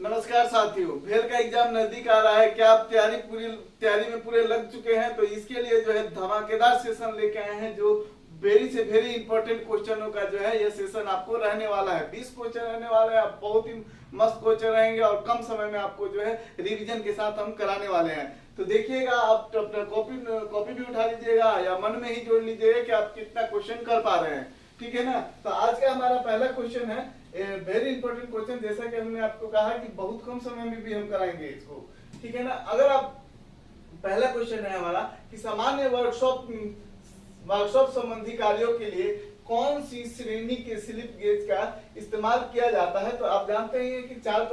नमस्कार साथियों, भेल का एग्जाम नजदीक आ रहा है। क्या आप तैयारी में पूरे लग चुके हैं? तो इसके लिए जो है धमाकेदार सेशन लेके आए हैं, जो वेरी से वेरी इंपॉर्टेंट क्वेश्चनों का जो है ये सेशन आपको रहने वाला है। 20 क्वेश्चन रहने वाले हैं, बहुत ही मस्त क्वेश्चन रहेंगे और कम समय में आपको जो है रिवीजन के साथ हम कराने वाले हैं। तो देखिएगा, आप अपना कॉपी भी उठा लीजिएगा या मन में ही जोड़ लीजिएगा कि आप कितना क्वेश्चन कर पा रहे हैं, ठीक है ना। तो आज का हमारा पहला क्वेश्चन है वेरी इंपॉर्टेंट क्वेश्चन, जैसा कि हमने आपको कहा कि बहुत कम समय में भी हम कराएंगे इसको, ठीक है ना। अगर आप पहला क्वेश्चन है हमारा कि सामान्य वर्कशॉप संबंधी कार्यों के लिए कौन सी श्रेणी के स्लिप गेज का इस्तेमाल किया जाता है। तो आप जानते हैं कि चार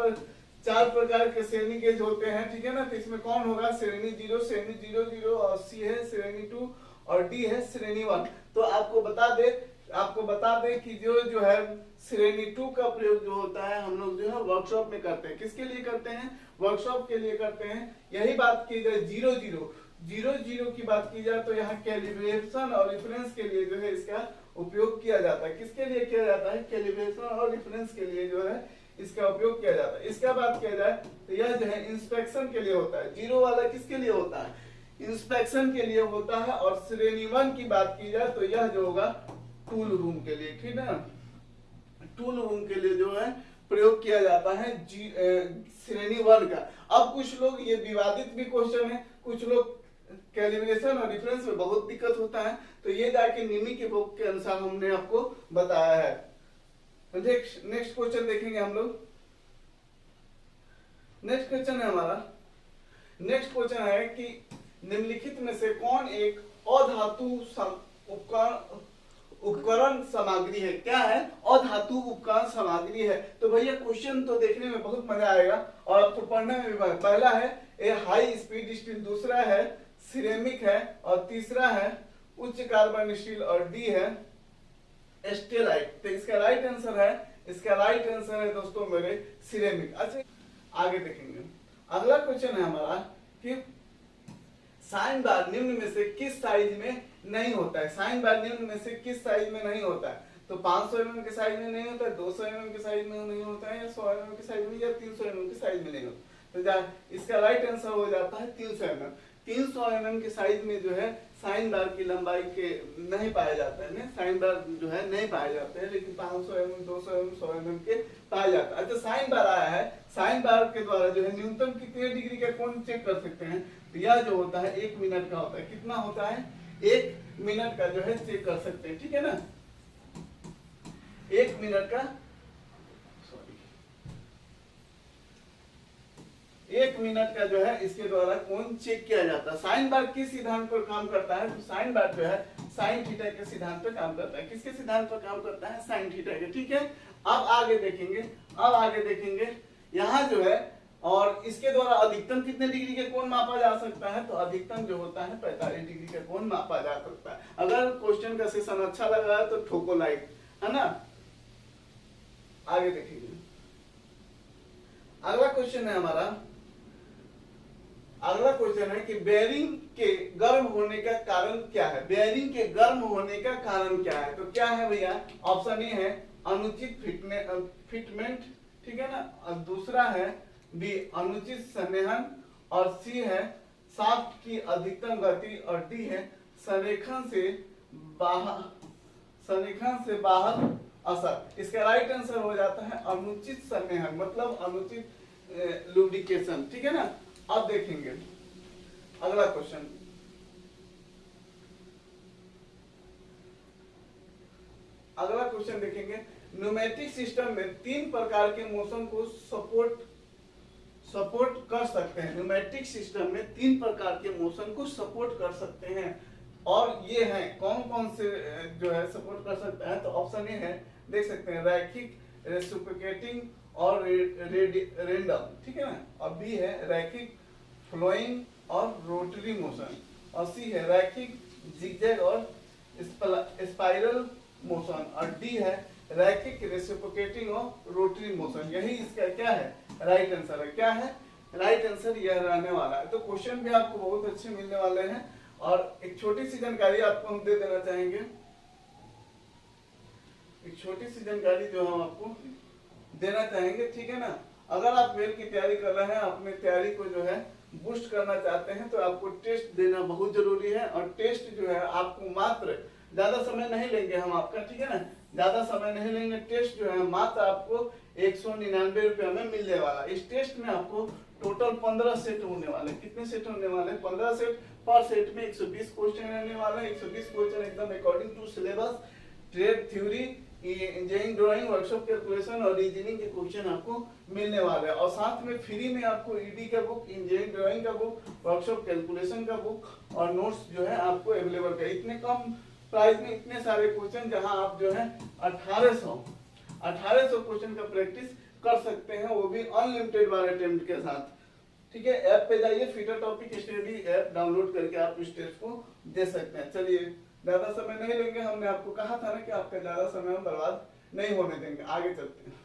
प्रकार के श्रेणी गेज होते हैं, ठीक है ना। तो इसमें कौन होगा? श्रेणी 0, श्रेणी 00 और सी है श्रेणी 2 और डी है श्रेणी 1। तो आपको बता दे कि जो है श्रेणी 2 का प्रयोग जो होता है हम लोग जो है वर्कशॉप में करते हैं। किसके लिए करते हैं? वर्कशॉप के लिए करते हैं। यही बात की जाए 00 की बात की जाए तो यहाँ कैलिब्रेशन और रेफरेंस के लिए जो है इसका उपयोग किया जाता है। किसके लिए किया जाता है? कैलिब्रेशन और रेफरेंस के लिए जो है इसका उपयोग किया जाता है। इसका बात किया जाए तो यह जो है इंस्पेक्शन के लिए होता है। 0 वाला किसके लिए होता है? इंस्पेक्शन के लिए होता है। और श्रेणी 1 की बात की जाए तो यह जो होगा टूल रूम के लिए, ठीक है ना। टूल रूम के लिए जो है प्रयोग किया जाता है श्रेणी 1 का। अब कुछ लोग, ये विवादित भी क्वेश्चन है, कुछ लोग कैलिब्रेशन और डिफरेंस में बहुत दिक्कत होता है, तो ये जाके निमी के बुक के अनुसार हमने आपको बताया है। नेक्स्ट क्वेश्चन देखेंगे हम लोग। नेक्स्ट क्वेश्चन है हमारा, नेक्स्ट क्वेश्चन है कि निम्नलिखित में से कौन एक अधातु उपकरण सामग्री है? क्या है? अधातु उपकरण सामग्री है। तो भैया क्वेश्चन तो देखने में बहुत मजा आएगा और आपको पढ़ने में भी। पहला है ए हाई स्पीड स्टील, दूसरा है सिरेमिक है और तीसरा है उच्च कार्बन स्टील और डी है स्टेलाइट। तो इसका राइट आंसर है दोस्तों मेरे सिरेमिक। अच्छा, आगे देखेंगे। अगला क्वेश्चन है हमारा कि साइन बार निम्न में से किस साइज में नहीं होता है? साइन बार निम्न में से किस साइज में नहीं होता है? तो 500 mm के साइज में नहीं होता है, 200 mm के साइज में नहीं होता है, या 100 mm के साइज में, या 300 mm के साइज में नहीं होता। तो इसका राइट आंसर हो जाता है 300 mm। 300 mm के साइज में जो है साइन बार की लंबाई के नहीं पाया जाता है, साइन बार जो है नहीं पाए जाते हैं, लेकिन 500 mm, 200 mm, 100 mm के पाया जाता है। अच्छा, साइन बार आया है, साइन बार के द्वारा जो है न्यूनतम कितने डिग्री का कोण चेक कर सकते हैं? तो यह जो होता है 1 मिनट का होता है। कितना होता है? 1 मिनट का जो है चेक कर सकते हैं, ठीक है ना। 1 मिनट का 1 मिनट का जो है इसके द्वारा कोण चेक किया जाता है। साइन बार किस सिद्धांत पर काम करता है? तो साइन बार जो है साइन थीटा के सिद्धांत पर काम करता है। किसके सिद्धांत पर काम करता है? साइन थीटा के, ठीक है। अब आगे देखेंगे यहाँ जो है, और इसके द्वारा अधिकतम कितने डिग्री के कोण मापा जा सकता है? तो अधिकतम जो होता है 45 डिग्री का कोण मापा जा सकता है। अगर क्वेश्चन का सेशन अच्छा लग रहा है तो ठोको लाइक, है ना। आगे देखेंगे। अगला क्वेश्चन है हमारा, अगला क्वेश्चन है कि बेयरिंग के गर्म होने का कारण क्या है? बेयरिंग के गर्म होने का कारण क्या है? तो क्या है भैया? ऑप्शन ए है अनुचित फिटमेंट, ठीक है ना, और दूसरा है बी अनुचित संरेखण, और सी है शाफ्ट की अधिकतम गति, और डी है संरेखण से बाहर असर। इसका राइट आंसर हो जाता है अनुचित संरेखण, मतलब अनुचित लुब्रिकेशन, ठीक है ना। अब देखेंगे अगला क्वेश्चन। अगला क्वेश्चन देखेंगे, न्यूमेटिक सिस्टम में 3 प्रकार के मोशन को सपोर्ट कर सकते हैं। न्यूमेटिक सिस्टम में 3 प्रकार के मोशन को सपोर्ट कर सकते हैं, और ये हैं कौन कौन से जो है सपोर्ट कर सकता है? तो ऑप्शन ए है, देख सकते हैं, रैखिक, रेसिप्रोकेटिंग और रेंडम, ठीक है ना। और बी है रैखिक, फ्लोइंग और रोटरी मोशन, और सी है रैखिक, जिगजैग और स्पाइरल मोशन, और डी है रैखिक, रेसिप्रोकेटिंग और रोटरी मोशन। यही इसका क्या है? राइट आंसर है। क्या है राइट आंसर? यह रहने वाला है। तो क्वेश्चन भी आपको बहुत अच्छे मिलने वाले हैं, और एक छोटी सी जानकारी आपको हम दे देना चाहेंगे। एक छोटी सी जानकारी जो हम आपको देना चाहेंगे, ठीक है ना। अगर आप मेल की तैयारी कर रहे हैं, अपनी तैयारी को जो है बूस्ट करना चाहते हैं, तो आपको टेस्ट देना बहुत जरूरी है। और टेस्ट जो है आपको मात्र, ज्यादा समय नहीं लेंगे हम आपका, ठीक है ना, ज्यादा समय नहीं लेंगे। टेस्ट जो है मात्र आपको 199 रुपया में मिलने वाला। इस टेस्ट में आपको टोटल 15 सेट होने वाले। कितने सेट होने वाले? 15 सेट। पर सेट में 120 क्वेश्चन रहने वाले हैं। 120 क्वेश्चन एकदम according to syllabus, trade theory, engineering drawing, workshop calculation और रीजनिंग के क्वेश्चन आपको मिलने वाले हैं। और साथ में फ्री में आपको ईडी का बुक, इंजीनियरिंग ड्राइंग का बुक, वर्कशॉप कैलकुलेशन का बुक और नोट्स जो है आपको अवेलेबल है। इतने कम प्राइस में इतने सारे क्वेश्चन, जहां आप जो है 1800 क्वेश्चन का प्रैक्टिस कर सकते हैं, वो भी अनलिमिटेड बार अटेम्प्ट के साथ। ठीक है, ऐप पे जाइए, fitter topic study app download करके आप इस टेस्ट को दे सकते हैं। चलिए, ज्यादा समय नहीं लेंगे। हमने आपको कहा था ना कि आपका ज्यादा समय हम बर्बाद नहीं होने देंगे। आगे चलते हैं।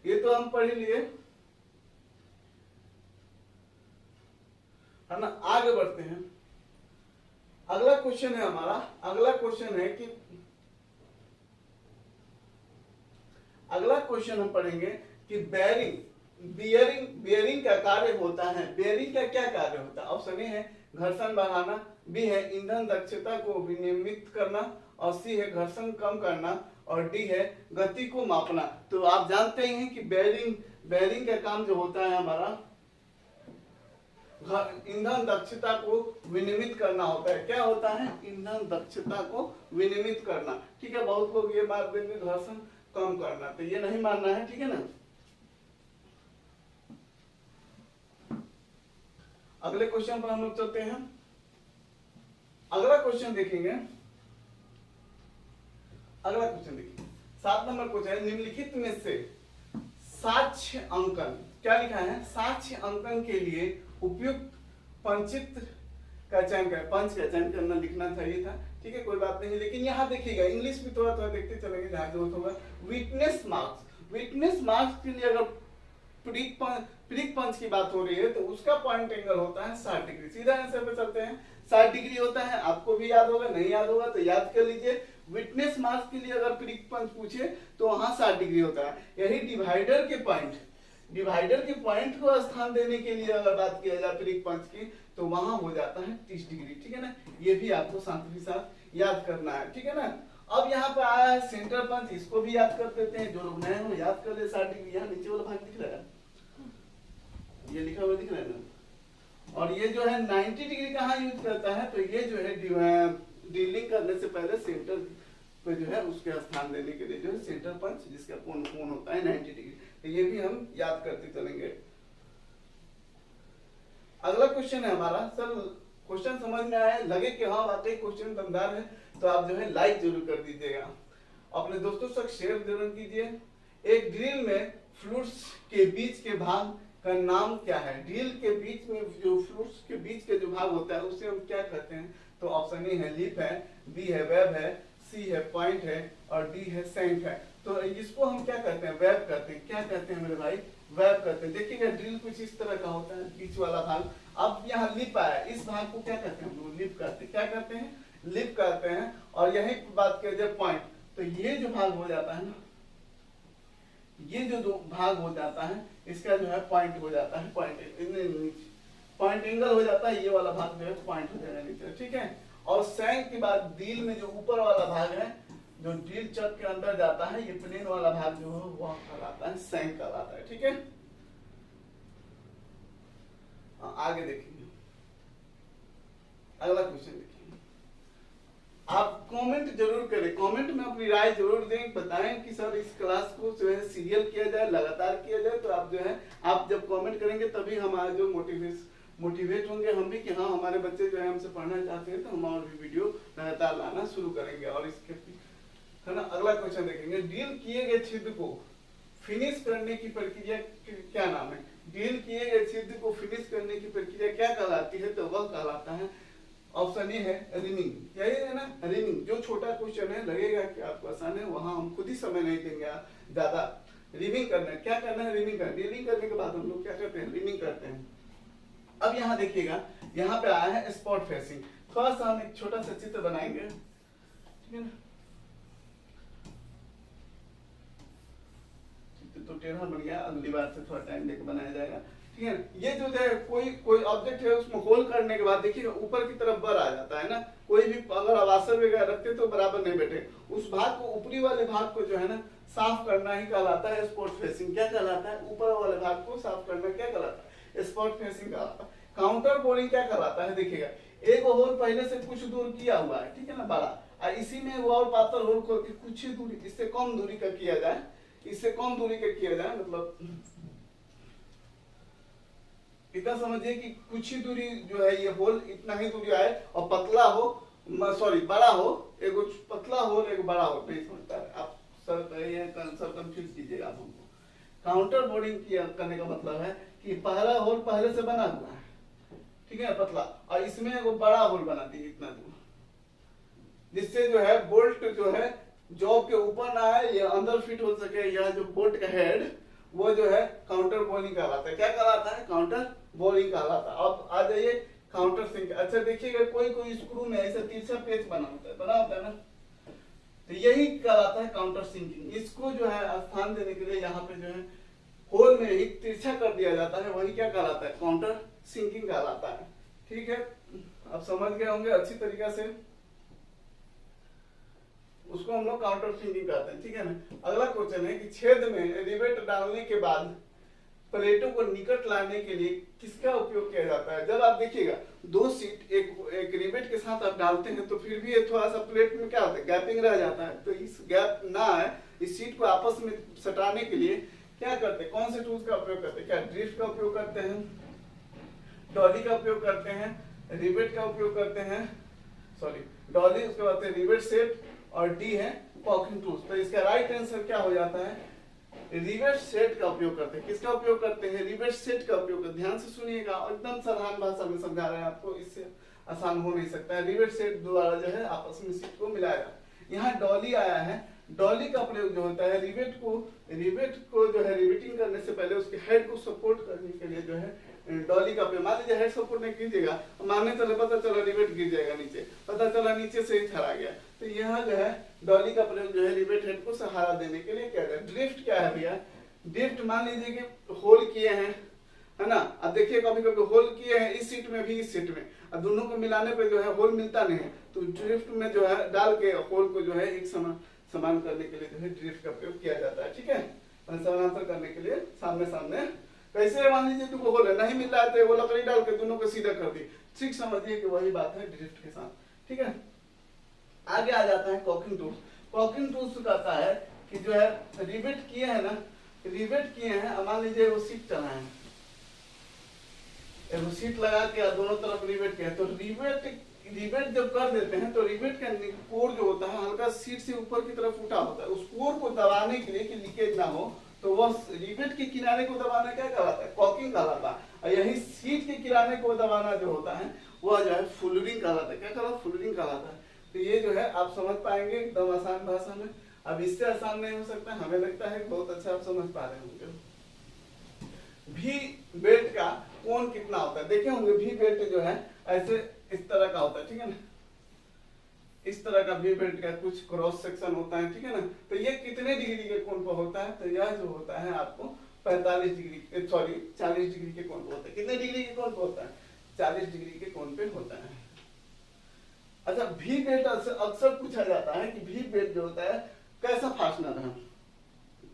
ये तो हम पढ़ लिए, है ना। आगे बढ़ते हैं। अगला क्वेश्चन है हमारा, अगला क्वेश्चन है कि अगला क्वेश्चन हम पढ़ेंगे कि बेयरिंग का कार्य होता है। बेयरिंग का क्या कार्य होता है? ऑप्शन ए है घर्षण बढ़ाना, बी है ईंधन दक्षता को विनियमित करना, और सी है घर्षण कम करना, और डी है गति को मापना। तो आप जानते ही हैं कि बेयरिंग का काम जो होता है हमारा ईंधन दक्षता को विनियमित करना होता है। क्या होता है? ईंधन दक्षता को विनियमित करना। ठीक है, बहुत लोग ये बात देंगे घर्षण कम करना, तो ये नहीं मानना है, ठीक है ना। अगले क्वेश्चन पर हम लोग चलते हैं। अगला क्वेश्चन देखेंगे। अगला क्वेश्चन देखिए, 7 नंबर क्वेश्चन है, निम्नलिखित में से साक्ष्य अंकन, क्या लिखा है? साक्ष्य अंकन के लिए उपयुक्त पंचित्र का चयन कर, पंच का चयन करना लिखना चाहिए था। ठीक है, कोई बात नहीं। लेकिन यहाँ देखिएगा, इंग्लिश भी थोड़ा थोड़ा देखते चलेंगे जहां जरूरत होगा। विटनेस मार्क्स के लिए अगर प्रीक पंच की बात हो रही है, तो उसका पॉइंट एंगल होता है 60 डिग्री। सीधा आंसर पे चलते हैं। 60 डिग्री होता है, आपको भी याद होगा, नहीं याद होगा तो याद कर लीजिए। विटनेस मार्क्स के लिए अगर प्रीक पंच पूछे तो वहां 60 डिग्री होता है। यही डिवाइडर के पॉइंट को स्थान देने के लिए अगर बात किया जाए प्रीक पंच की, तो वहां हो जाता है 30 डिग्री। ठीक है ना, ये भी आपको साथ ही साथ याद करना है। ठीक है ना। अब यहाँ पे आया है सेंटर पंच, इसको भी याद कर देते हैं। जो लोग नए हो याद कर ले 60 डिग्री। यहाँ नीचे वाला भाग दिख रहा है, ये लिखा हुआ दिख रहा है ना। और ये जो है 90 डिग्री कहाँ यूज करता है? तो ये जो है ड्रिलिंग करने से पहले सेंटर पे जो है उसके स्थान देने के लिए जो है सेंटर पंच, जिसका कोण होता है 90 डिग्री। तो ये भी हम याद करते चलेंगे। अगला क्वेश्चन है हमारा। सर क्वेश्चन समझ में आया, लगे कि हाँ वाकई क्वेश्चन दमदार है, तो आप जो है लाइक जरूर कर दीजिएगा, अपने दोस्तों तक शेयर जरूर कीजिए। एक ड्रिल में फ्लूइड्स के बीच के भाग का नाम क्या है? ड्रिल के बीच में जो फ्लूइड्स के बीच के जो भाग होता है उसे हम क्या कहते हैं? तो ऑप्शन ए है लिप है, बी है वेब है, सी है पॉइंट है, और डी है सैंक है। तो इसको हम क्या कहते हैं? वेब कहते हैं। क्या कहते हैं मेरे भाई? वेब कहते हैं। देखिएगा ड्रिल कुछ इस तरह का होता है, बीच वाला भाग। अब यहाँ लिप आया, इस भाग को क्या कहते हैं? लिप कहते हैं। क्या कहते हैं? लिप कहते हैं। और यही बात किया जाए पॉइंट, तो ये जो भाग हो जाता है ना, ये जो दो भाग हो जाता है, इसका जो है पॉइंट हो जाता है, पॉइंट एंगल हो जाता है। ये वाला भाग जो है पॉइंट हो जाएगा नीचे। ठीक है। और सैंक के बाद ड्रिल में जो ऊपर वाला भाग है, जो ड्रिल चक के अंदर जाता है, ये प्लेन वाला भाग जो है वह कहलाता है सैंक कहलाता है। ठीक है। आगे देखेंगे, अगला क्वेश्चन देखिए। आप कमेंट जरूर करें, कमेंट में अपनी राय जरूर दें, बताएं कि सर इस क्लास को जो है सीरियल किया जाए, लगातार किया जाए। तो आप जो है, आप जब कमेंट करेंगे तभी हमारा जो मोटिवेट होंगे हम भी कि हाँ हमारे बच्चे जो है हमसे पढ़ना चाहते हैं, तो हम और भी वीडियो लगातार लाना शुरू करेंगे। और इसके है ना, अगला क्वेश्चन देखेंगे। ड्रिल किए गए छिद्र को फिनिश करने की प्रक्रिया क्या नाम है? ड्रिल किए गए छिद्र को फिनिश करने की प्रक्रिया क्या कहलाती है? तो वह कहलाता है, ऑप्शन ए है रिमिंग। यही है ना, रिमिंग। जो छोटा क्वेश्चन है, लगेगा कि आपको आसान है, वहां हम खुद ही समय नहीं देंगे ज्यादा। रिमिंग करना है, क्या करना है? रिमिंग करना। ड्रिलिंग करने के बाद हम लोग क्या करते हैं? रिमिंग करते हैं। अब यहाँ देखिएगा, यहाँ पे आया है स्पॉट फेसिंग। थोड़ा सा हम एक छोटा सा चित्र बनाएंगे, ठीक है ना। तो टेढ़ा बन गया, अगली बार से थोड़ा टाइम लेकर बनाया जाएगा, ठीक है। ये जो है कोई ऑब्जेक्ट है उसमें होल करने के बाद देखिए ऊपर की तरफ बर आ जाता है ना, कोई भी अगर आवासन वगैरह रखते तो बराबर नहीं बैठे, उस भाग को, ऊपरी वाले भाग को जो है ना साफ करना ही कहलाता है स्पॉट फेसिंग। क्या कहलाता है? ऊपर वाले भाग को साफ करना क्या कहलाता है? स्पॉट फेसिंग कहलाता है। काउंटर बोरिंग क्या कहलाता है? देखिएगा, एक होल पहले से कुछ दूर किया हुआ है, ठीक है ना, बड़ा, और इसी में वो और पातर होल खोल के कुछ ही दूरी, इससे कम दूरी का किया जाए, इससे कम दूरी का किया जाए, मतलब इतना समझिए कि कुछ ही दूरी जो है ये होल इतना ही दूरी आए और पतला हो, सॉरी बड़ा हो, एक पतला हो एक बड़ा हो, नहीं समझता है आप सर, ये सब कंफ्यूज कीजिएगा आप हमको। काउंटर बोर्डिंग करने का मतलब है कि पहला होल पहले से बना हुआ है, ठीक है, पतला, और इसमें वो बड़ा होल बना दिए इतना दूर, जिससे जो है बोल्ट जो है जॉब के ऊपर ना आए, या अंदर फिट हो सके, या जो बोल्ट का हेड वो जो है काउंटर बोरिंग कहलाता है। क्या कहलाता है? काउंटर बोरिंग कहलाता है। अब आ जाइए काउंटर सिंक। अच्छा देखिएगा, कोई स्क्रू में ऐसा तिरछा पेच बना होता है ना, तो यही कहलाता है काउंटर सिंकिंग। इसको जो है स्थान देने के लिए यहाँ पे जो है होल में ही तिरछा कर दिया जाता है, वही क्या कहलाता है? काउंटर सिंकिंग कहलाता है, ठीक है। आप समझ गए होंगे अच्छी तरीका से, उसको हम लोग काउंटर सिंकिंग कहते हैं, ठीक है ना। अगला क्वेश्चन है कि छेद में रिवेट डालने के बाद प्लेटों को निकट लाने के लिए किसका उपयोग किया जाता है? जब आप देखिएगा दो सीट एक रिवेट के साथ आप डालते हैं तो फिर भी थोड़ा सा प्लेट में क्या होता है? गैपिंग रह जाता है, तो इस गैप ना आए, इस सीट को आपस में सटाने के लिए क्या करते हैं? कौन से टूल्स का उपयोग करते हैं? क्या ड्रिफ्ट का उपयोग करते हैं, डॉली का उपयोग करते हैं, रिवेट का उपयोग करते हैं, सॉरी डॉली, उसके बाद रिवेट सेट, और डी है कॉकिंग टूल्स। तो इसका राइट आंसर क्या हो जाता है? रिवेट सेट का उपयोग करते हैं। किसका उपयोग करते हैं? रिवेट सेट का उपयोग करते हैं। ध्यान से सुनिएगा, एकदम साधारण भाषा में समझा रहे हैं आपको, इससे आसान हो नहीं सकता है। रिवेट सेट द्वारा जो है आपस में सीट को मिलाया। यहाँ डॉली आया है, डॉली का प्रयोग जो होता है रिवेट को जो है रिवेटिंग करने से पहले उसके हेड को सपोर्ट करने के लिए जो है डॉली का प्रयोग। मान लीजिए हेड सपोर्ट नहीं कीजिएगा, मानने चले पता चला रिवेट गिर जाएगा नीचे, पता चला नीचे से ही छड़ा गया, तो यहाँ जो है डॉली का प्रयोग जो है रिवेट हेड को सहारा देने के लिए किया जाए। ड्रिफ्ट क्या है भैया? ड्रिफ्ट मान लीजिए कि होल किए हैं, है ना, अब देखिए कभी कभी होल किए हैं इस सीट में भी इस सीट में, अब दोनों को मिलाने पे जो है होल मिलता नहीं है, तो ड्रिफ्ट में जो है डाल के होल को जो है एक समान करने के लिए जो है ड्रिफ्ट का प्रयोग किया जाता है, ठीक है, समानांतर करने के लिए सामने सामने। कैसे? मान लीजिए तुमको होल है नहीं मिल रहा है, वो लकड़ी डाल के दोनों को सीधा कर दी, ठीक, समझिए कि वही बात है ड्रिफ्ट के साथ, ठीक है। आगे आ जाता है कॉकिंग टूल्स। कॉकिंग टूल्स कहता है कि जो है रिवेट किए हैं ना, रिवेट किए हैं, मान लीजिए वो सीट चला है, वो सीट लगा के दोनों तरफ रिवेट किया, तो रिवेट जब कर देते हैं तो रिवेट का कोर जो होता है हल्का सीट से ऊपर की तरफ उठा होता है, उस कोर को दबाने के लिए कि लीकेज ना हो, तो वह रिवेट के किनारे को दबाना क्या कहलाता है? कॉकिंग कहलाता है। और यही सीट के किनारे को दबाना जो होता है वह जो है फुलरिंग कहलाता है। क्या कहलाता है? फुलरिंग कहलाता है। तो ये जो है आप समझ पाएंगे एकदम आसान भाषा में। अब इससे आसान नहीं हो सकता, हमें लगता है बहुत अच्छा आप समझ पा रहे होंगे। भी बेल्ट का कोण कितना होता है? देखे होंगे भी बेल्ट जो है ऐसे इस तरह का होता है, ठीक है ना, इस तरह का भी बेल्ट का कुछ क्रॉस सेक्शन होता है, ठीक है ना। तो ये कितने डिग्री के कोण पर होता है? तो यह जो होता है आपको 45 डिग्री, सॉरी 40 डिग्री के कोण पर होता है। कितने डिग्री के कोण पर होता है? 40 डिग्री के कोण पे होता है। अच्छा, भी बेल्ट अक्सर पूछा जाता है कि भी बेल्ट जो होता है कैसा फास्टनर है,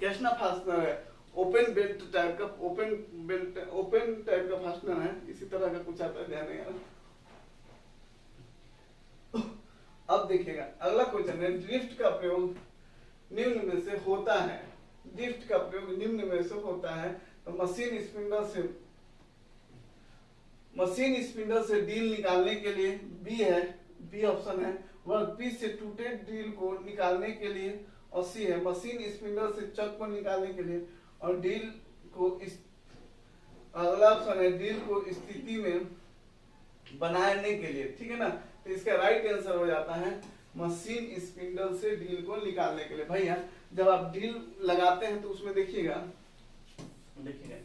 कैसा फास्टनर है? ओपन बेल्ट टाइप का, ओपन टाइप का फास्टनर है, इसी तरह का कुछ आता है, ध्यान नहीं आ रहा। अब देखिएगा अगला क्वेश्चन है, ड्रिफ्ट का प्रयोग निम्न में से होता है। ड्रिफ्ट का प्रयोग निम्न में से होता है तो मशीन स्पिंडल से डील निकालने के लिए बी है, बी ऑप्शन है। वर्कपीस से टूटे ड्रिल को निकालने के लिए, और सी है मशीन स्पिंडल से चक को निकालने के लिए, और डील को अगला ऑप्शन है डील को स्थिति में बनाने के लिए, ठीक है ना। तो इसका राइट आंसर हो जाता है मशीन स्पिंडल से डील को निकालने के लिए। भैया जब आप डील लगाते हैं तो उसमें देखिएगा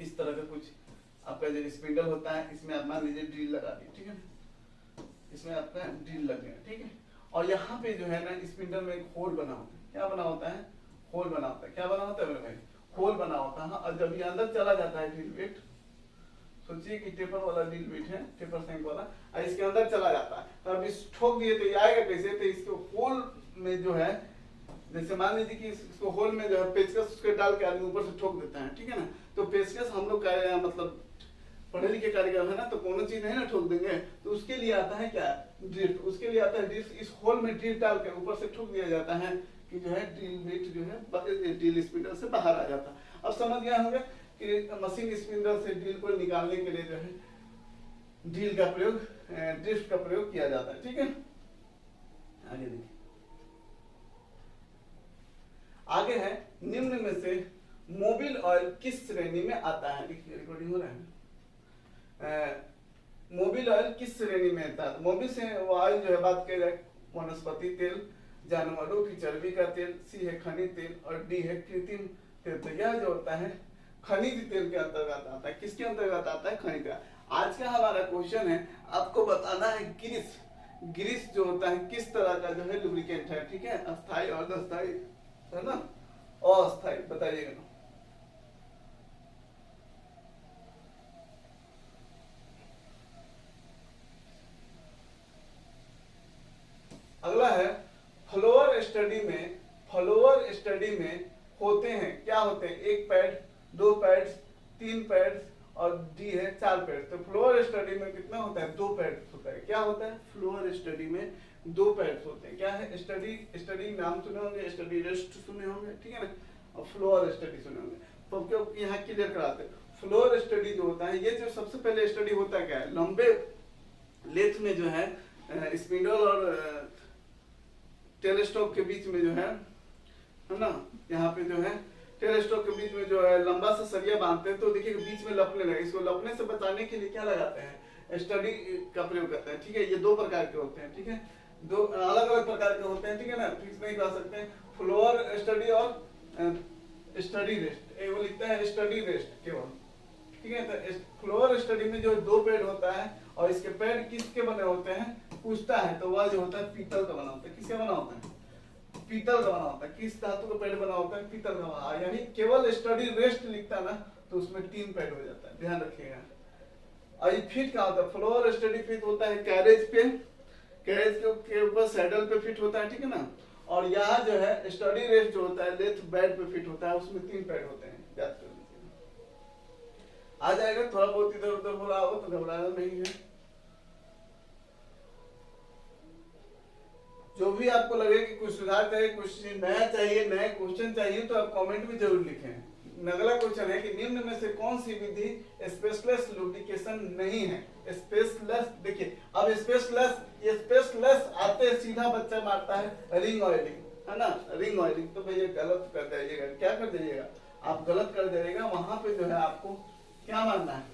इस तरह का कुछ आपका जो स्पिंडल होता है, इसमें आप मान लीजिए ड्रिल लगा दी, ठीक है, इसमें आपका ड्रिल लग गया, ठीक है, और यहाँ पे जो है ना स्पिंडल में एक होल बना होता है। क्या बना होता है? होल बना होता है। क्या बना होता है मेरे भाई? होल बना होता है, और जब ये अंदर चला जाता है ड्रिल बिट, सोचिए कि टेपर वाला ड्रिल बिट है, टेपर शैंक वाला, और इसके अंदर चला जाता है, तो अब इस ठोक दिए तो ये आएगा कैसे, तो इसको होल में जो है, जैसे मान लीजिए कि इसको होल में जो है पेचकस उसके डाल के आदमी ऊपर से ठोक देता है, ठीक है ना। तो पेचकस हम लोग का मतलब पढ़े लिखे कारीगर है ना, तो कोनो चीज नहीं ना ठोक देंगे, तो उसके लिए आता है क्या, ड्रिफ्ट, उसके लिए आता है ड्रिफ्ट। इस होल में ड्रिफ्ट डाल के ऊपर से ठोक दिया जाता है कि जो है ड्रिल बिट जो है ड्रिल स्पिंडल से बाहर आ जाता है। अब समझ गया होंगे कि मशीन स्पिंडल से ड्रिल को निकालने के लिए जो है ड्रिल का प्रयोग, ड्रिफ्ट का प्रयोग किया जाता है, ठीक है। आगे देखिए, आगे है निम्न में से मोबिल ऑयल किस श्रेणी में आता है, रिकॉर्डिंग हो रहा है। मोबिल ऑयल किस श्रेणी में आता है, मोबिल से ऑयल जो है बात की जाए वनस्पति तेल, जानवरों की चर्बी का तेल, सी है खनिज तेल, और डी है कृत्रिम तेल। तो यह जो होता है खनिज तेल के अंतर्गत आता है। किसके अंतर्गत आता है, खनिज का। आज का हमारा क्वेश्चन है, आपको बताना है ग्रीस, ग्रीस जो होता है किस तरह का जो है लुब्रिकेंट है, ठीक है, अस्थाई और अस्थाई है ना, अस्थाई, बताइएगा ना। अगला है फ्लोअर स्टडी में, फ्लोअर स्टडी में होते हैं, क्या होते हैं, एक पैड, दो पैड्स, तीन पैड्स, और डी है 4 पैड्स। तो फ्लोअर स्टडी में कितना होता है, 2 पैड्स होता है। क्या होता है, फ्लोअर स्टडी में 2 पैड्स होते हैं। क्या है, स्टडी, स्टडी नाम सुने होंगे, स्टडी रेस्ट सुने होंगे, ठीक है ना, और फ्लोअर स्टडी सुने होंगे। तो क्यों यहाँ क्लियर कराते हैं, फ्लोअर स्टडी जो होता है, ये जो सबसे पहले स्टडी होता है क्या है, लंबे लेथ में जो है स्पिंडल और टेलीस्कोप के बीच में जो है ना, यहाँ पे जो है टेलीस्कोप के बीच में जो है लंबा सा सरिया बांधते हैं, तो देखिए बीच में लपने लगे, इसको लपने से बचाने के लिए क्या लगाते हैं, स्टडी का प्रयोग करते हैं, ठीक है। ये 2 प्रकार के होते हैं, ठीक है, 2 अलग अलग प्रकार के होते हैं, ठीक है ना, फिक्स नहीं कर सकते, फ्लोअर स्टडी और स्टडी रेस्ट। वो लिखता है स्टडी रेस्ट केवल, ठीक है। तो फ्लोअर स्टडी में जो 2 पैड होता है, और इसके पैड किसके बने होते हैं, पूछता है, तो वह जो होता है पीतल का बना होता है। किसका बना होता है, पीतल का बना होता है। किस धातु का पैड बना होता है, पीतल का बना। यानी केवल स्टडी रेस्ट लिखता ना, तो उसमें 3 पैड हो जाता है, ध्यान रखिएगा। और ये फिट क्या होता है, फ्लोअर स्टडी फिट होता है कैरेज पे, कैरेज के ऊपर सैडल पे फिट होता है, ठीक है ना। और यहाँ जो है स्टडी रेस्ट जो होता है लेथ बेड पे फिट होता है, उसमें 3 पैड होते हैं, याद कर लीजिए। आ जाएगा, थोड़ा बहुत इधर उधर हो रहा हो तो घबराना नहीं है। जो भी आपको लगे कि कुछ सुधार चाहिए, कुछ नया चाहिए, नए क्वेश्चन चाहिए, तो आप कमेंट में जरूर लिखें। अगला क्वेश्चन है कि निम्न में से कौन सी विधि स्पेसलेस लुब्रिकेशन नहीं है। स्पेसलेस, देखिए अब स्पेसलेस आते सीधा बच्चा मारता है रिंग ऑयलिंग, है ना, रिंग ऑयलिंग। तो भैया गलत कर जाइएगा, क्या कर जाइएगा आप, गलत कर जाइएगा। वहां पे जो है आपको क्या मानना है,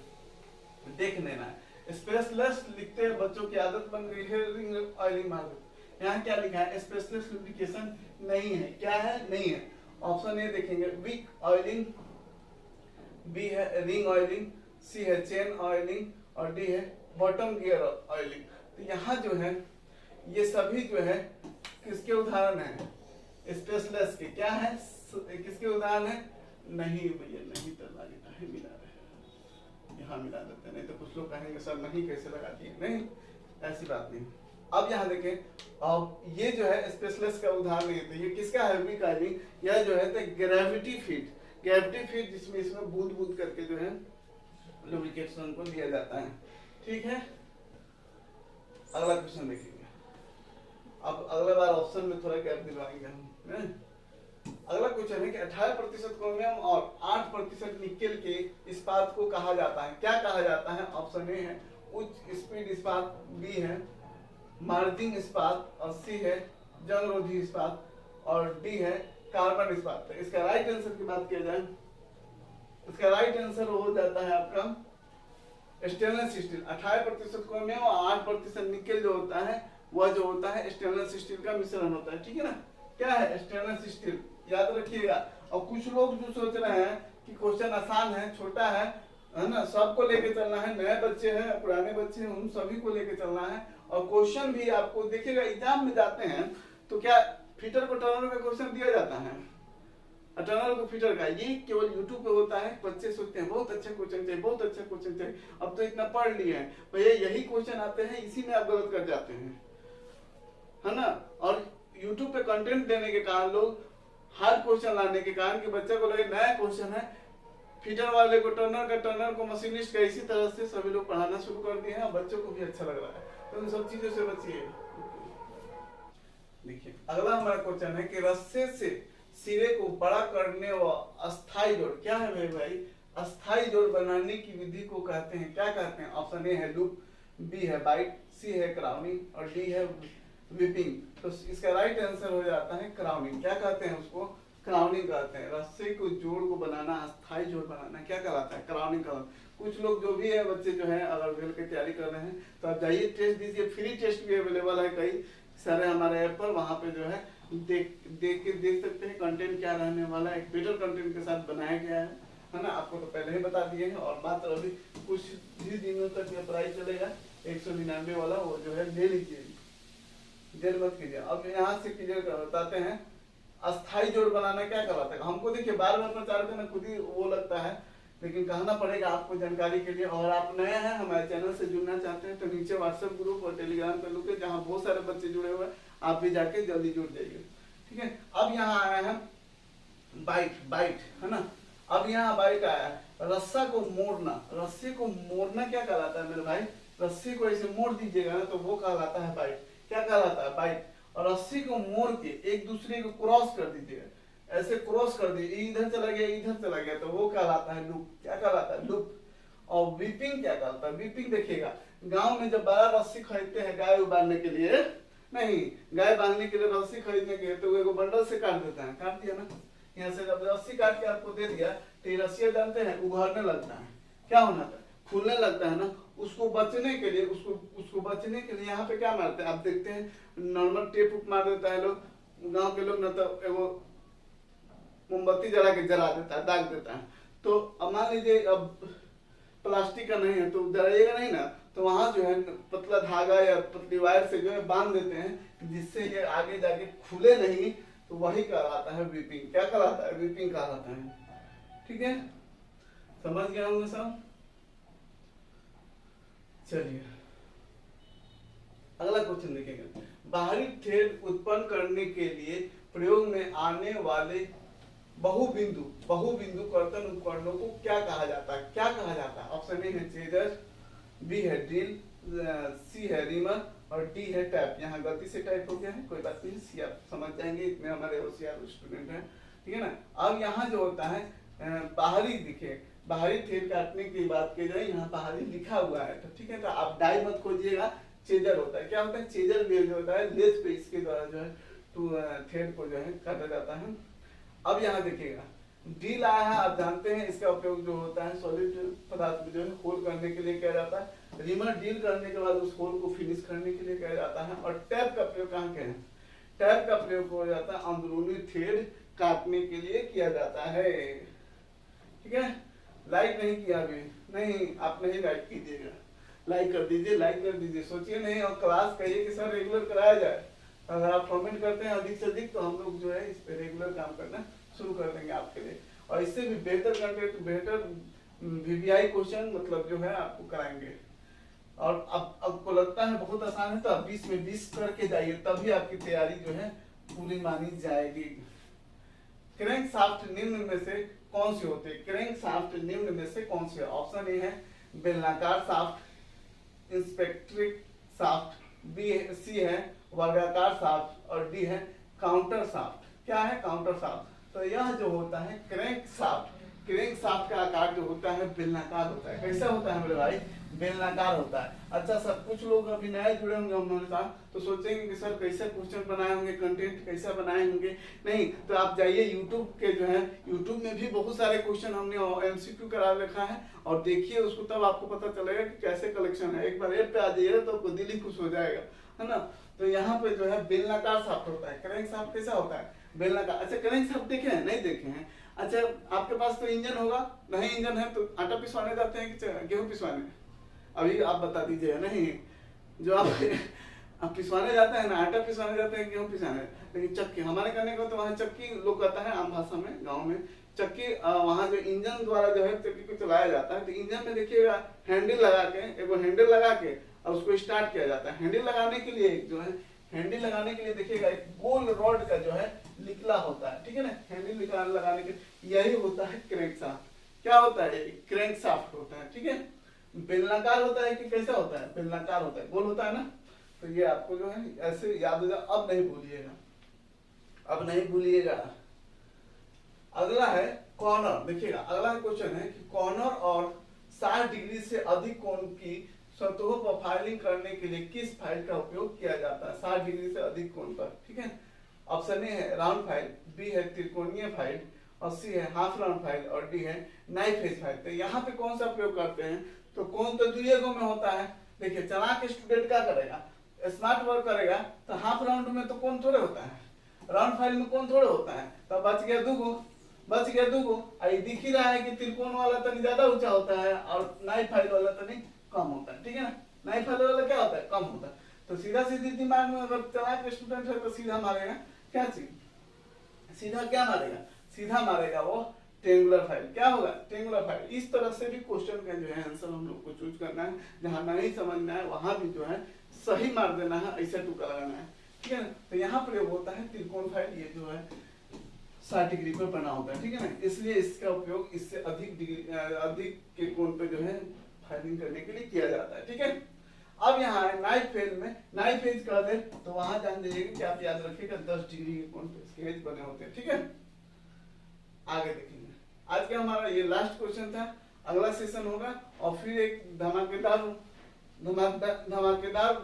देख लेना है। स्पेसलेस लिखते हैं, बच्चों की आदत बन गई है रिंग ऑयलिंग मार देते। यहाँ क्या लिखा है, स्पेसलेस लुब्रिकेशन नहीं है। क्या है, नहीं है। ऑप्शन ए देखेंगे, वीक ऑयलिंग, बी है रिंग ऑयलिंग, सी है चेन ऑयलिंग, और डी है बॉटम गियर ऑयलिंग। तो यहाँ जो है ये सभी जो है किसके उदाहरण है, स्पेसलेस के। क्या है, किसके उदाहरण है, नहीं भैया नहीं, तो मिला रहे, यहाँ मिला देते, नहीं तो कुछ लोग कहेंगे सर नहीं कैसे लगा दिए, नहीं ऐसी बात नहीं। अब यहाँ देखें, अब ये जो है स्पेसलेस का उदाहरण है, तो ये किसका है, वीक ऑयलिंग। यह जो है ग्रेविटी फीड, ग्रेविटी फीड जिसमें इसमें बूंद बूंद करके जो है लुब्रिकेशन को दिया जाता है, ठीक है। अगला क्वेश्चन देखेंगे। अब अगला बार ऑप्शन में थोड़ा गैप दिलवाएंगे हम। अगला क्वेश्चन है कि 18% क्रोमियम और 8% निकेल के इस्पात को कहा जाता है, क्या कहा जाता है। ऑप्शन ए है उच्च स्पीड इस्पात, बी है मार्जिंग इस्पात, और सी है जंग रोधी इस्पात, और डी है कार्बन इस्पात। तो इसका राइट आंसर की बात किया जाए, इसका राइट आंसर हो जाता है आपका स्टेनलेस स्टील। 18% क्रोमियम और 8% निकेल जो होता है वह जो होता है स्टेनलेस स्टील का मिश्रण होता है, ठीक है ना। क्या है, स्टेनलेस स्टील, याद रखिएगा। और कुछ लोग जो सोच रहे हैं कि क्वेश्चन आसान है, छोटा है ना, सबको लेके चलना है, नए बच्चे हैं, पुराने बच्चे हैं, उन सभी को लेके चलना है। और क्वेश्चन भी आपको देखिएगा, एग्जाम में जाते हैं तो क्या फीटर को टर्नर का क्वेश्चन दिया जाता है टनल को फीटर का, ये केवल यूट्यूब पे होता है। बच्चे सोचते हैं बहुत अच्छा क्वेश्चन चाहिए, बहुत अच्छा क्वेश्चन चाहिए, अब तो इतना पढ़ लिए हैं भैया, यही क्वेश्चन आते हैं, इसी में आप गलत कर जाते हैं, है ना। और यूट्यूब पे कंटेंट देने के कारण, लोग हार्ड क्वेश्चन लाने के कारण कि बच्चे को लगे नया क्वेश्चन है, फीटर वाले को टर्नर का, टर्नर को मशीनिस्ट का, इसी तरह से सभी लोग पढ़ाना शुरू कर दिए हैं और बच्चों को भी अच्छा लग रहा है। तो इन सब चीजों से बचिए। देखिए अगला हमारा क्वेश्चन है कि रस्से से सिरे को बड़ा करने व अस्थाई जोड़, क्या है मेरे भाई, अस्थाई जोड़ बनाने की विधि को कहते हैं, क्या कहते हैं। ऑप्शन ए है लूप, बी है बाइट, सी है क्राउनिंग और डी है विपिंग। तो इसका राइट आंसर हो जाता है क्राउनिंग। क्या कहते हैं उसको, क्राउनिंग कहते हैं। रस्से को जोड़ को बनाना, अस्थाई जोड़ बनाना क्या कहलाता है, क्राउनिंग कहलाता है। कुछ लोग जो भी है बच्चे जो है अगर वेल की तैयारी कर रहे हैं तो आप जाइए टेस्ट दीजिए, फ्री टेस्ट भी अवेलेबल है कई सारे हमारे ऐप पर, वहाँ पे जो है देख सकते हैं कंटेंट क्या रहने वाला है। एक बेटर कंटेंट के साथ बनाया गया है ना। आपको तो पहले ही बता दिए हैं और मात्र अभी कुछ ही दिनों तक ये प्राइस चलेगा 199 वाला, वो जो है ले लीजिए, देर मत कीजिए। अब यहाँ से क्लियर बताते हैं अस्थाई जोड़ बनाना क्या कहलाता है। हमको देखिए बार बार प्रचार करना खुद ही वो लगता है, लेकिन कहना पड़ेगा आपको जानकारी के लिए। और आप नए हैं हमारे चैनल से जुड़ना चाहते हैं तो नीचे व्हाट्सएप ग्रुप और टेलीग्राम पे लोग जहाँ बहुत सारे बच्चे जुड़े हुए हैं, आप भी जाके जल्दी जुड़ जाइए, ठीक है। अब यहाँ आया है बाइट, है ना। अब यहाँ बाइट आया है, रस्सा को मोड़ना, रस्से को मोड़ना क्या कहलाता है मेरे भाई, रस्सी को ऐसे मोड़ दीजिएगा ना तो वो कहलाता है बाइट। क्या कहलाता है, बाइट। और रस्सी को मोड़ के एक दूसरे को क्रॉस कर दीजिएगा, ऐसे क्रॉस कर दीजिए, इधर चला गया इधर चला गया तो वो कहलाता है लूप। क्या कहलाता है, लूप। और विपिंग क्या कहलाता है, विपिंग देखिएगा गांव में जब बड़ा रस्सी खरीदते हैं गाय उबारने के लिए, नहीं गाय बांधने के लिए रस्सी खरीदने के लिए, तो वो बंडल से काट देता है, काट दिया ना, यहाँ से जब रस्सी काट के आपको दे दिया तो ये रस्सियां डालते हैं, उघाड़ने लगता है, क्या होना था, खुलने लगता है ना। उसको बचने के लिए, उसको बचने के लिए यहाँ पे क्या मारते हैं आप देखते हैं, नॉर्मल टेप मार देता है लोग, गाँव के लोग, न तो वो मोमबत्ती जला के जला देता है, दाग देता है। तो अब मान लीजिए अब प्लास्टिक का नहीं है तो जलाइएगा नहीं ना, तो वहां जो है पतला धागा या पतली वायर से जो है बांध देते हैं जिससे ये आगे जाके खुले नहीं, तो वही कहलाता है विपिंग। क्या कहलाता है, विपिंग कहलाता है, ठीक है। समझ गया होंगे सब। चलिए अगला क्वेश्चन देखेंगे। बाहरी थ्रेड उत्पन्न करने के लिए प्रयोग में आने वाले बहुबिंदु कर्तन उपकरणों को क्या कहा जाता है, क्या कहा जाता है। ऑप्शन ए है चेजर, बी है ड्रिल, सी है रीमर और डी है टैप। यहाँ गलती से टाइप हो गया है, कोई बात नहीं, सी आप समझ जाएंगे, इतने हमारे होशियार स्टूडेंट हैं, ठीक है ना। अब यहाँ जो होता है बाहरी, दिखे बाहरी थ्रेड काटने की बात की जाए, यहाँ बाहरी लिखा हुआ है तो ठीक है, तो आप डाई मत खोजिएगा, चेजर होता है। क्या होता है, चेजर ब्लेड जो होता है लेथ पे इसके द्वारा जो है तो थ्रेड को जो है काटा जाता है। अब यहाँ देखिएगा ड्रिल आया है, आप जानते हैं इसका उपयोग जो होता है सॉलिड पदार्थ में जो है होल करने के लिए किया जाता है। रिमर ड्रिल करने के बाद उस होल को फिनिश करने के लिए किया जाता है। और टैप का प्रयोग कहाँ के हैं, टैप का प्रयोग हो जाता है अंदरूनी थ्रेड काटने के लिए किया जाता है, ठीक है। लाइक नहीं किया अभी, नहीं आप नहीं लाइक कीजिएगा, लाइक कर दीजिए, लाइक कर दीजिए, सोचिए नहीं और क्लास कहिए कि सर रेगुलर कराया जाए। अगर आप कमेंट करते हैं अधिक से अधिक तो हम लोग जो है इस पे रेगुलर काम करना शुरू कर देंगे आपके लिए, और इससे भी बेहतर कंटेंट, बेहतर वीवीआई क्वेश्चन मतलब जो है आपको कराएंगे। और अब आपको लगता है बहुत आसान है तो आप 20 में 20 करके जाइए, तभी आपकी तैयारी जो है पूरी मानी जाएगी। क्रैंक शाफ्ट निम्न में से कौन सी होती है, क्रैंक शाफ्ट निम्न में से कौन सी है। ऑप्शन ए है बेलनाकार शाफ्ट, इंस्पेक्ट्रिक शाफ्ट, बी सी है वर्गाकार शाफ्ट और डी है काउंटर शाफ्ट। क्या है, काउंटर शाफ्ट। तो यह जो होता है क्रैंक शाफ्ट, क्रैंक शाफ्ट का आकार जो होता है बेलनाकार होता है। कैसा होता है मेरे भाई, बेलनाकार होता है। अच्छा सर कुछ लोग अभी नए जुड़े होंगे हमारे साथ तो सोचेंगे कि सर कैसे क्वेश्चन बनाए होंगे, कंटेंट कैसा बनाए होंगे। नहीं तो आप जाइए यूट्यूब के जो है, यूट्यूब में भी बहुत सारे क्वेश्चन हमने एमसीक्यू करा रखा है और देखिए उसको, तब आपको पता चलेगा कि कैसे कलेक्शन है। एक बार ऐप पे आ जाइएगा तो आपको दिल ही खुश हो जाएगा, है ना। तो यहाँ पे जो है बेलनाकार शाफ्ट होता है। क्रैंक शाफ्ट कैसा होता है, बेलनाकार। अच्छा क्रैंक शाफ्ट देखे हैं, नहीं देखे हैं। अच्छा आपके पास तो इंजन होगा, नहीं इंजन है तो आटा पिसवाने जाते हैं कि गेहूं पिसवाने, अभी आप बता दीजिए। नहीं जो आप अब पिसवाने जाते हैं ना, आटा पिसवाने जाते हैं, गेहूं पिसाने, लेकिन चक्की हमारे करने को तो वहाँ चक्की लोग कहता है आम भाषा में, गाँव में चक्की। वहाँ जो इंजन द्वारा जो है चक्की को चलाया जाता है, तो इंजन में देखिएगा हैंडल लगा के, एक हैंडल लगा के और उसको स्टार्ट किया जाता है। हैंडल लगाने के लिए जो है, हैंडल लगाने के लिए देखिएगा एक गोल रॉड का जो है निकला होता है, ठीक है ना। हैंडल लगाने के यही होता है क्रैंकशाफ्ट। क्या होता है? क्रैंकशाफ्ट होता है, ठीक है। बेलनाकार होता है कि कैसा होता है? बेलनाकार होता है, गोल होता है ना। तो ये आपको जो है ऐसे याद हो जाए, अब नहीं भूलिएगा, अब नहीं भूलिएगा। अगला है कॉर्नर। देखिएगा अगला क्वेश्चन है कि कॉर्नर और 60 डिग्री से अधिक कोण की सतहों पर फाइलिंग करने के लिए किस फाइल का उपयोग किया जाता है? 60 डिग्री से अधिक कोण पर, ठीक है। ऑप्शन ए है राउंड फाइल, बी है त्रिकोणीय फाइल, और सी है हाफ राउंड फाइल, और डी है नाइफ एज फाइल। तो यहाँ पे कौन सा प्रयोग करते हैं? तो कोण तो दुइगो में होता है। देखिए चला के स्टूडेंट क्या करेगा, स्मार्ट वर्क करेगा, तो हाफ राउंड में तो कोण थोड़े होता है, राउंड फाइल में कोण थोड़े होता है, तो बच गया दुगो, बच गया दुगो। दिख ही रहा है कि त्रिकोण वाला तनी ज्यादा ऊंचा होता है और नाइफ फाइल वाला तनी कम होता है, ठीक है ना। नाइफ फाइल वाला क्या होता है? कम होता है। तो सीधा सीधी दिमाग में अगर चला के स्टूडेंट है तो सीधा मारेगा क्या चीज, सीधा क्या मारेगा? सीधा मारेगा वो ट्रायंगुलर फाइल। क्या होगा? Triangular file. इस तरह से भी क्वेश्चन का जो है आंसर हम लोग को चूज करना है, जहां नहीं समझना है वहां भी जो है सही मार देना है, ऐसा टुका लगाना है, ठीक है ना। तो यहाँ प्रयोग होता है त्रिकोण फाइल, ये जो है 60 डिग्री पर बना होता है, ठीक है ना। इसलिए इसका उपयोग इससे अधिक डिग्री अधिक के कोण पे जो है फाइलिंग करने के लिए किया जाता है, ठीक है। अब यहाँ है नाइफ फेज में, नाइफ फेज कर दे तो वहां जान जाइएगा कि आप याद रखिएगा 10 डिग्री के कोण पे इसके एज बने होते हैं, ठीक है। आगे देखेंगे। आज का हमारा ये लास्ट क्वेश्चन था। अगला सेशन होगा और फिर एक धमाकेदार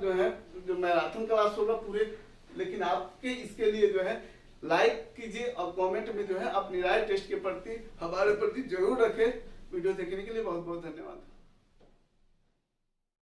जो है जो मैराथन क्लास होगा पूरे। लेकिन आपके इसके लिए जो है लाइक कीजिए और कमेंट में जो है अपनी राय टेस्ट के प्रति हमारे प्रति जरूर रखें। वीडियो देखने के लिए बहुत बहुत धन्यवाद।